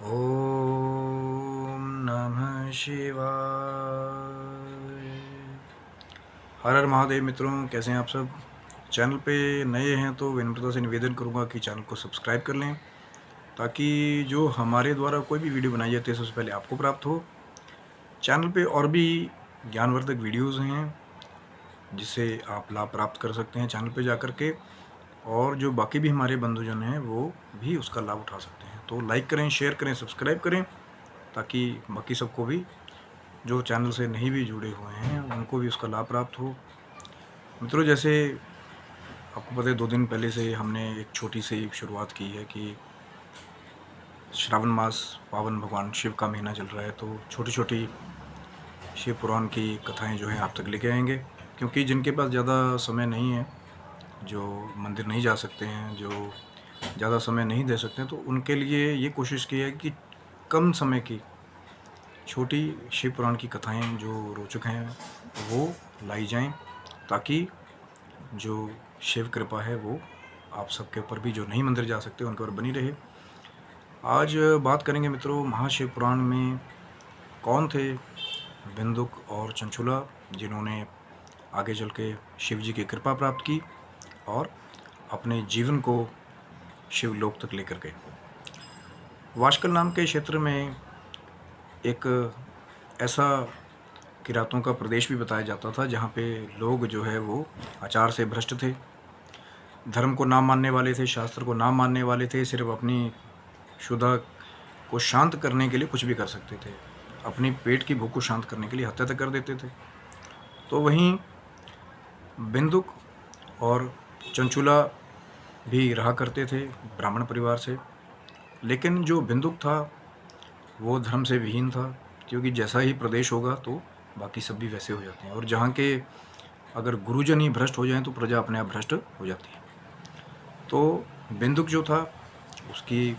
ओम नमः शिवाय। हर हर महादेव। मित्रों, कैसे हैं आप सब? चैनल पे नए हैं तो विनम्रता से निवेदन करूंगा कि चैनल को सब्सक्राइब कर लें, ताकि जो हमारे द्वारा कोई भी वीडियो बनाई जाती है सबसे पहले आपको प्राप्त हो। चैनल पे और भी ज्ञानवर्धक वीडियोस हैं जिससे आप लाभ प्राप्त कर सकते हैं चैनल पे जाकर के, और जो बाकी भी हमारे बंधुजन हैं वो भी उसका लाभ उठा सकते हैं। तो लाइक करें, शेयर करें, सब्सक्राइब करें, ताकि बाकी सबको भी, जो चैनल से नहीं भी जुड़े हुए हैं, उनको भी उसका लाभ प्राप्त हो। मित्रों, जैसे आपको पता है 2 दिन पहले से हमने एक छोटी सी शुरुआत की है कि श्रावण मास पावन भगवान शिव का महीना चल रहा है, तो छोटी छोटी शिव पुराण की कथाएं जो हैं आप तक लेके आएंगे। क्योंकि जिनके पास ज़्यादा समय नहीं है, जो मंदिर नहीं जा सकते हैं, जो ज़्यादा समय नहीं दे सकते हैं, तो उनके लिए ये कोशिश की है कि कम समय की छोटी शिव पुराण की कथाएं जो रोचक हैं वो लाई जाएं, ताकि जो शिव कृपा है वो आप सबके ऊपर भी, जो नहीं मंदिर जा सकते उनके ऊपर बनी रहे। आज बात करेंगे मित्रों, महाशिव पुराण में कौन थे बिंदुक और चंचुला, जिन्होंने आगे चल के शिव जी की कृपा प्राप्त की और अपने जीवन को शिवलोक तक लेकर गए। वाशकल नाम के क्षेत्र में एक ऐसा किरातों का प्रदेश भी बताया जाता था जहाँ पे लोग जो है वो आचार से भ्रष्ट थे, धर्म को ना मानने वाले थे, शास्त्र को ना मानने वाले थे, सिर्फ अपनी क्षुधा को शांत करने के लिए कुछ भी कर सकते थे, अपनी पेट की भूख को शांत करने के लिए हत्या तक कर देते थे। तो वहीं बिंदुक और चंचुला भी रहा करते थे ब्राह्मण परिवार से, लेकिन जो बिंदुक था वो धर्म से विहीन था, क्योंकि जैसा ही प्रदेश होगा तो बाकी सब भी वैसे हो जाते हैं, और जहाँ के अगर गुरुजन ही भ्रष्ट हो जाएं तो प्रजा अपने आप भ्रष्ट हो जाती है। तो बिंदुक जो था, उसकी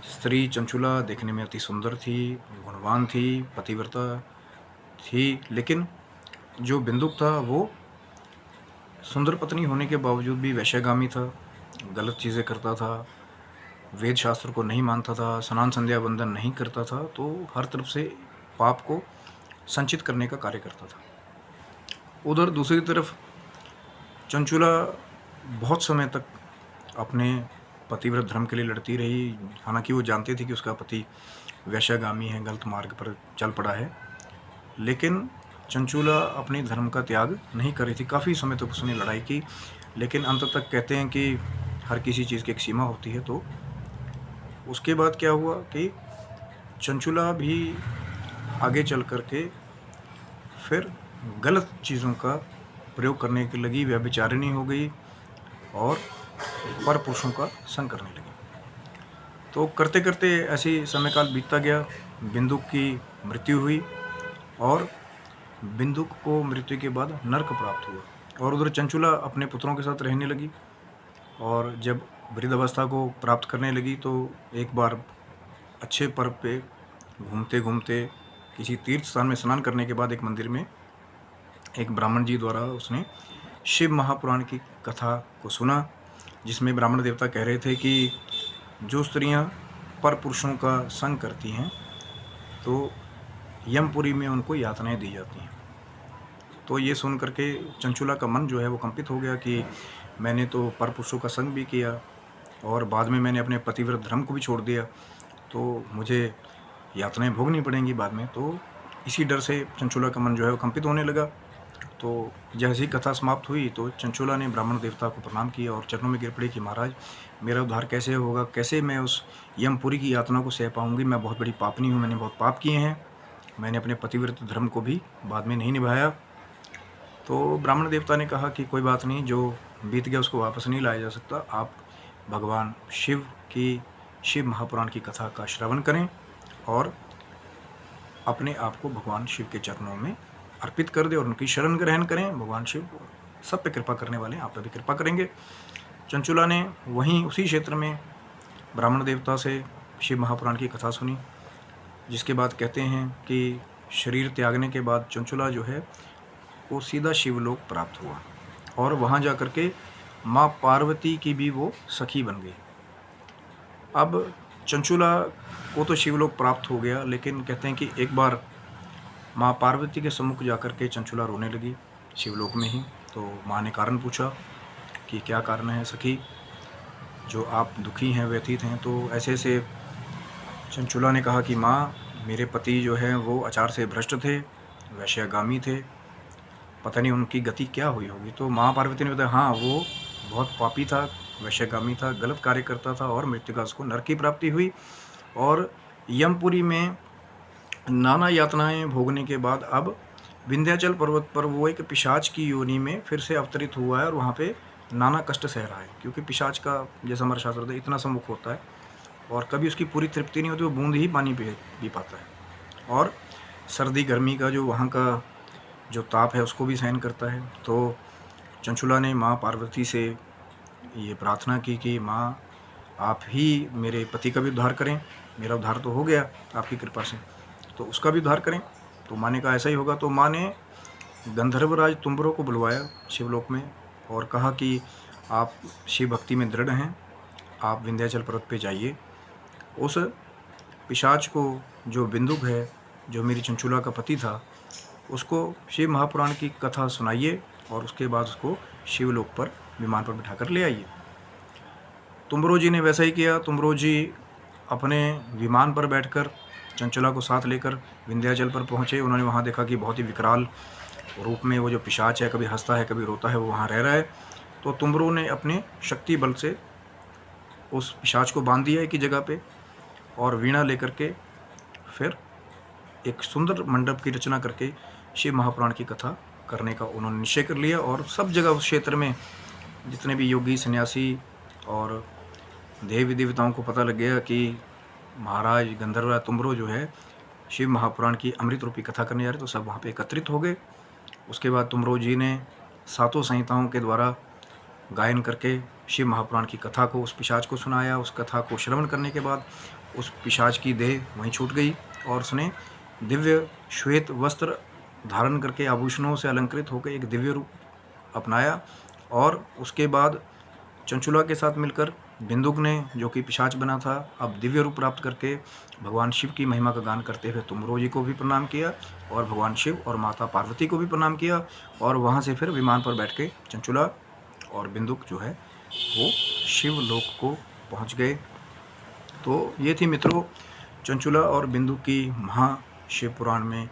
स्त्री चंचुला देखने में अति सुंदर थी, गुणवान थी, पतिव्रता थी, लेकिन जो बिंदुक था वो सुंदर पत्नी होने के बावजूद भी वैश्यगामी था, गलत चीज़ें करता था, वेद शास्त्र को नहीं मानता था, स्नान संध्या वंदन नहीं करता था, तो हर तरफ से पाप को संचित करने का कार्य करता था। उधर दूसरी तरफ चंचुला बहुत समय तक अपने पतिव्रत धर्म के लिए लड़ती रही। हालांकि वो जानती थी कि उसका पति वैश्यगामी है, गलत मार्ग पर चल पड़ा है, लेकिन चंचुला अपने धर्म का त्याग नहीं कर रही थी। काफ़ी समय तक उसने लड़ाई की, लेकिन अंत तक कहते हैं कि हर किसी चीज़ की एक सीमा होती है। तो उसके बाद क्या हुआ कि चंचुला भी आगे चल कर के फिर गलत चीज़ों का प्रयोग करने के लगी, व्यभिचारिणी हो गई और पर पुरुषों का संग करने लगी। तो करते करते ऐसे ही समय काल बीतता गया, बिंदुक की मृत्यु हुई, और बिंदुक को मृत्यु के बाद नर्क प्राप्त हुआ, और उधर चंचुला अपने पुत्रों के साथ रहने लगी। और जब वृद्धावस्था को प्राप्त करने लगी तो एक बार अच्छे पर्व पे घूमते घूमते किसी तीर्थ स्थान में स्नान करने के बाद एक मंदिर में एक ब्राह्मण जी द्वारा उसने शिव महापुराण की कथा को सुना, जिसमें ब्राह्मण देवता कह रहे थे कि जो स्त्रियां पर पुरुषों का संग करती हैं तो यमपुरी में उनको यातनाएं दी जाती हैं। तो ये सुन करके चंचुला का मन जो है वो कंपित हो गया कि मैंने तो पर पुरुषों का संग भी किया और बाद में मैंने अपने पतिव्रत धर्म को भी छोड़ दिया, तो मुझे यातनाएं भोगनी पड़ेंगी बाद में। तो इसी डर से चंचुला का मन जो है वो कंपित होने लगा। तो जैसे ही कथा समाप्त हुई तो चंचुला ने ब्राह्मण देवता को प्रणाम किया और चरणों में गिर पड़ी कि महाराज, मेरा उद्धार कैसे होगा, कैसे मैं उस यमपुरी की यातना को सह पाऊंगी, मैं बहुत बड़ी पापनी हूँ, मैंने बहुत पाप किए हैं, मैंने अपने पतिव्रत धर्म को भी बाद में नहीं निभाया। तो ब्राह्मण देवता ने कहा कि कोई बात नहीं, जो बीत गया उसको वापस नहीं लाया जा सकता, आप भगवान शिव की, शिव महापुराण की कथा का श्रवण करें और अपने आप को भगवान शिव के चरणों में अर्पित कर दे और उनकी शरण ग्रहण करें। भगवान शिव सब पे कृपा करने वाले हैं, आप पे भी कृपा करेंगे। चंचुला ने वहीं उसी क्षेत्र में ब्राह्मण देवता से शिव महापुराण की कथा सुनी, जिसके बाद कहते हैं कि शरीर त्यागने के बाद चंचुला जो है वो सीधा शिवलोक प्राप्त हुआ, और वहाँ जा कर के माँ पार्वती की भी वो सखी बन गई। अब चंचुला को तो शिवलोक प्राप्त हो गया, लेकिन कहते हैं कि एक बार माँ पार्वती के सम्मुख जाकर के चंचुला रोने लगी शिवलोक में ही। तो माँ ने कारण पूछा कि क्या कारण है सखी, जो आप दुखी हैं, व्यथित हैं। तो ऐसे ऐसे चंचुला ने कहा कि माँ, मेरे पति जो है वो आचार से भ्रष्ट थे, वैश्यगामी थे, पता नहीं उनकी गति क्या हुई होगी। तो माँ पार्वती ने बताया, हाँ, वो बहुत पापी था, वैश्यगामी था, गलत कार्य करता था और मृत्यु का उसको नरक की प्राप्ति हुई। और यमपुरी में नाना यातनाएं भोगने के बाद अब विंध्याचल पर्वत पर वो एक पिशाच की योनि में फिर से अवतरित हुआ है और वहाँ पे नाना कष्ट सह रहा है, क्योंकि पिशाच का, जैसा हमारा शास्त्र होता है, इतना सम्मुख होता है और कभी उसकी पूरी तृप्ति नहीं होती, वो बूंद ही पानी पी पाता है और सर्दी गर्मी का जो वहाँ का जो ताप है उसको भी सहन करता है। तो चंचुला ने माँ पार्वती से ये प्रार्थना की कि माँ, आप ही मेरे पति का भी उद्धार करें, मेरा उद्धार तो हो गया आपकी कृपा से, तो उसका भी उद्धार करें। तो माँ ने कहा ऐसा ही होगा। तो माँ ने गंधर्वराज तुम्बरों को बुलवाया शिवलोक में और कहा कि आप शिव भक्ति में दृढ़ हैं, आप विंध्याचल पर्वत पे जाइए, उस पिशाच को, जो बिंदुक है, जो मेरी चंचुला का पति था, उसको शिव महापुराण की कथा सुनाइए और उसके बाद उसको शिवलोक पर विमान पर बिठाकर ले आइए। तुम्बरो जी ने वैसा ही किया। तुम्बरो जी अपने विमान पर बैठकर चंचुला को साथ लेकर विंध्याचल पर पहुँचे। उन्होंने वहाँ देखा कि बहुत ही विकराल रूप में वो जो पिशाच है, कभी हंसता है कभी रोता है, वो वहाँ रह रहा है। तो तुम्बरो ने अपने शक्ति बल से उस पिशाच को बांध दिया एक ही जगह पे और वीणा लेकर के फिर एक सुंदर मंडप की रचना करके शिव महापुराण की कथा करने का उन्होंने निश्चय कर लिया। और सब जगह उस क्षेत्र में जितने भी योगी, सन्यासी और देवी देवताओं को पता लग गया कि महाराज गंधर्वराज तुम्बरो जो है शिव महापुराण की अमृत रूपी कथा करने जा रहे, तो सब वहाँ पे एकत्रित हो गए। उसके बाद तुम्बरो जी ने 7 संहिताओं के द्वारा गायन करके शिव महापुराण की कथा को उस पिशाच को सुनाया। उस कथा को श्रवण करने के बाद उस पिशाच की देह वहीं छूट गई और उसने दिव्य श्वेत वस्त्र धारण करके आभूषणों से अलंकृत होकर एक दिव्य रूप अपनाया। और उसके बाद चंचुला के साथ मिलकर बिंदुक ने, जो कि पिशाच बना था, अब दिव्य रूप प्राप्त करके भगवान शिव की महिमा का गान करते हुए तुम्बरो जी को भी प्रणाम किया और भगवान शिव और माता पार्वती को भी प्रणाम किया। और वहाँ से फिर विमान पर बैठ के चंचुला और बिंदुक जो है वो शिवलोक को पहुँच गए। तो ये थी मित्रों चंचुला और बिंदुक की महाशिव पुराण में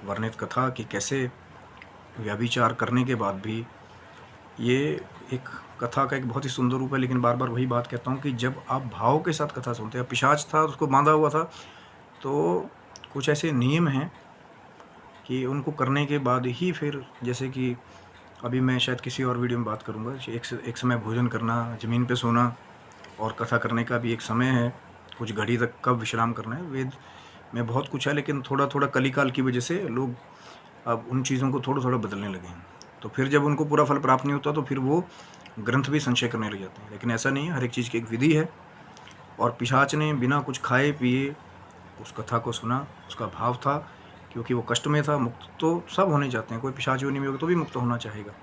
वर्णित कथा कि कैसे व्यभिचार करने के बाद भी, ये एक कथा का एक बहुत ही सुंदर रूप है। लेकिन बार बार वही बात कहता हूँ कि जब आप भाव के साथ कथा सुनते हैं, पिशाच था उसको बांधा हुआ था, तो कुछ ऐसे नियम हैं कि उनको करने के बाद ही फिर, जैसे कि अभी मैं शायद किसी और वीडियो में बात करूँगा, एक समय भोजन करना, ज़मीन पे सोना और कथा करने का भी एक समय है, कुछ घड़ी तक कब विश्राम करना है। वेद में बहुत कुछ है, लेकिन थोड़ा थोड़ा कलिकाल की वजह से लोग अब उन चीज़ों को थोड़ा थोड़ा बदलने लगे हैं। तो फिर जब उनको पूरा फल प्राप्त नहीं होता तो फिर वो ग्रंथ भी संशय करने लग जाते हैं। लेकिन ऐसा नहीं है, हर एक चीज़ की एक विधि है। और पिशाच ने बिना कुछ खाए पिए उस कथा को सुना, उसका भाव था, क्योंकि वो कष्ट में था। मुक्त तो सब होने जाते हैं, कोई पिशाच योनि में होगा तो भी मुक्त होना चाहेगा।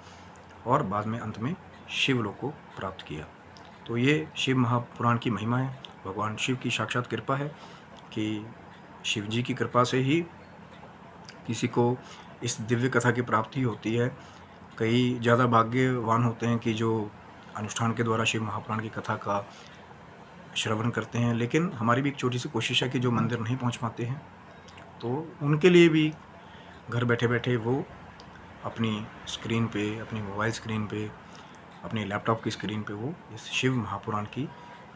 और बाद में अंत में शिवलोक को प्राप्त किया। तो ये शिव महापुराण की महिमा है, भगवान शिव की साक्षात कृपा है कि शिव जी की कृपा से ही किसी को इस दिव्य कथा की प्राप्ति होती है। कई ज़्यादा भाग्यवान होते हैं कि जो अनुष्ठान के द्वारा शिव महापुराण की कथा का श्रवण करते हैं। लेकिन हमारी भी एक छोटी सी कोशिश है कि जो मंदिर नहीं पहुंच पाते हैं, तो उनके लिए भी घर बैठे बैठे वो अपनी स्क्रीन पे, अपनी मोबाइल स्क्रीन पे, अपने लैपटॉप की स्क्रीन पे वो इस शिव महापुराण की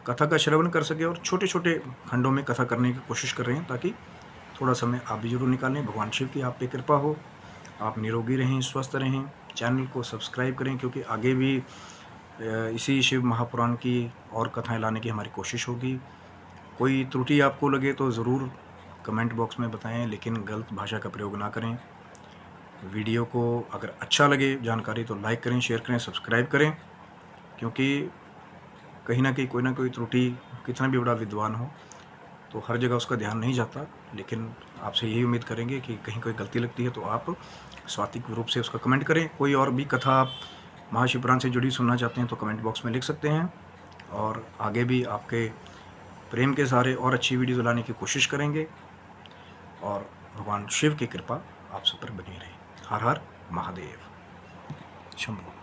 कथा का श्रवण कर सके। और छोटे छोटे खंडों में कथा करने की कोशिश कर रहे हैं, ताकि थोड़ा समय आप भी जरूर निकालें। भगवान शिव की आप पे कृपा हो, आप निरोगी रहें, स्वस्थ रहें। चैनल को सब्सक्राइब करें, क्योंकि आगे भी इसी शिव महापुराण की और कथाएं लाने की हमारी कोशिश होगी। कोई त्रुटि आपको लगे तो ज़रूर कमेंट बॉक्स में बताएं, लेकिन गलत भाषा का प्रयोग ना करें। वीडियो को अगर अच्छा लगे जानकारी तो लाइक करें, शेयर करें, सब्सक्राइब करें, क्योंकि कहीं ना कहीं कोई ना कोई त्रुटि, कितना भी बड़ा विद्वान हो तो हर जगह उसका ध्यान नहीं जाता। लेकिन आपसे यही उम्मीद करेंगे कि कहीं कोई गलती लगती है तो आप स्वात्विक रूप से उसका कमेंट करें। कोई और भी कथा आप महाशिवपुराण से जुड़ी सुनना चाहते हैं तो कमेंट बॉक्स में लिख सकते हैं। और आगे भी आपके प्रेम के सहारे और अच्छी वीडियो लाने की कोशिश करेंगे और भगवान शिव की कृपा आप सब पर बनी रहे। हर हर महादेव शंभू।